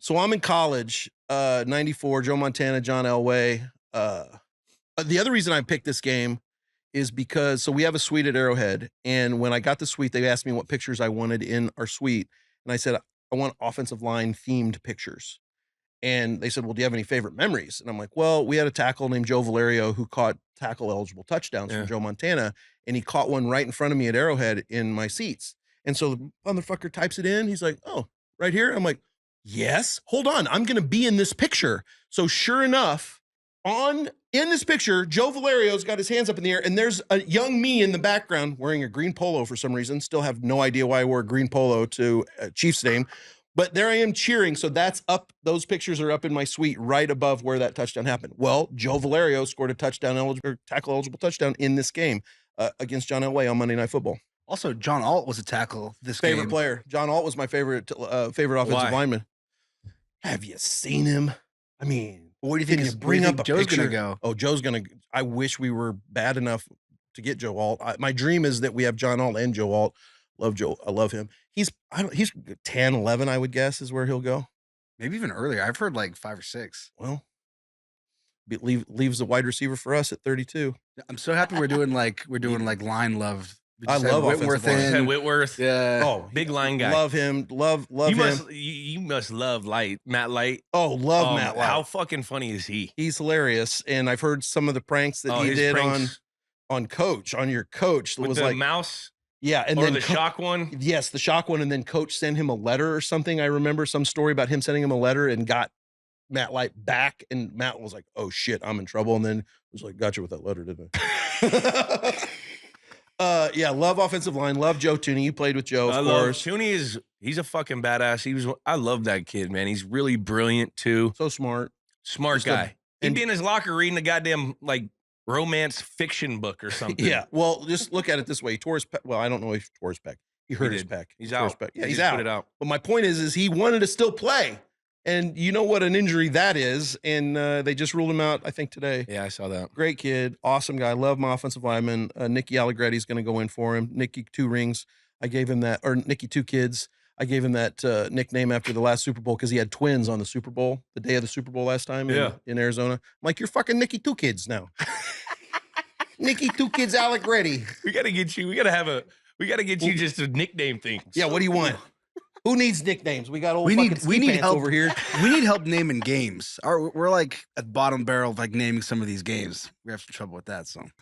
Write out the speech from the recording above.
So I'm in college, 94, Joe Montana, John Elway. The other reason I picked this game is because, so we have a suite at Arrowhead. And when I got the suite, they asked me what pictures I wanted in our suite. And I said, I want offensive line themed pictures. And they said, well, do you have any favorite memories? And I'm like, well, we had a tackle named Joe Valerio who caught tackle eligible touchdowns from Joe Montana. And he caught one right in front of me at Arrowhead in my seats. And so the motherfucker types it in. He's like, oh, right here. I'm like, yes, hold on. I'm going to be in this picture. So sure enough, in this picture, Joe Valerio's got his hands up in the air, and there's a young me in the background wearing a green polo for some reason. Still have no idea why I wore a green polo to a Chiefs name. But there I am cheering. So that's up. Those pictures are up in my suite right above where that touchdown happened. Well, Joe Valerio scored a tackle eligible touchdown in this game against John Elway on Monday Night Football. Also, John Alt was a tackle this game. Favorite player. John Alt was my favorite offensive lineman. Have you seen him? I mean, what do you think? Bring up a Joe's picture? Gonna go? Oh, Joe's gonna. I wish we were bad enough to get Joe Alt. My dream is that we have John Alt and Joe Alt. Love Joe. I love him. He's 10, 11, I would guess, is where he'll go. Maybe even earlier. I've heard like 5 or 6. Well, leaves the wide receiver for us at 32. I'm so happy we're doing like line love. I love Whitworth. Whitworth. Yeah. Oh, big line guy. Love him. Love him. You must love Matt Light. Oh, love Matt Light. How fucking funny is he? He's hilarious. And I've heard some of the pranks that he did on your coach. With was the like mouse. Yeah, and or then the shock one. Yes, the shock one, and then coach sent him a letter or something. I remember some story about him sending him a letter and got Matt Light back, and Matt was like, "Oh shit, I'm in trouble." And then was like, "Got you with that letter, didn't I?" Yeah, love offensive line. Love Joe Tooney. You played with Joe, of course. Tooney he's a fucking badass. I love that kid, man. He's really brilliant too. So smart Guy. He'd be in his locker reading a goddamn like romance fiction book or something. Yeah. Well, just look at it this way. He tore his pec. Well, I don't know if he tore his pec. He hurt his pec. He's out. Yeah, he's out. Put it out. But my point is he wanted to still play. And you know what an injury that is. And they just ruled him out, I think, today. Yeah, I saw that. Great kid. Awesome guy. Love my offensive lineman. Nicky Allegretti's going to go in for him. Nicky 2 rings. I gave him that. Or Nicky 2 kids. I gave him that nickname after the last Super Bowl because he had twins on the Super Bowl, the day of the Super Bowl last time in Arizona. I'm like, you're fucking Nicky 2 kids now. Nicky 2 kids Allegretti. We got to get you. We got to get you just to nickname things. Yeah, what do you want? Who needs nicknames? We got old we need help over here. We need help naming games. We're like at bottom barrel of like naming some of these games. We have some trouble with that. So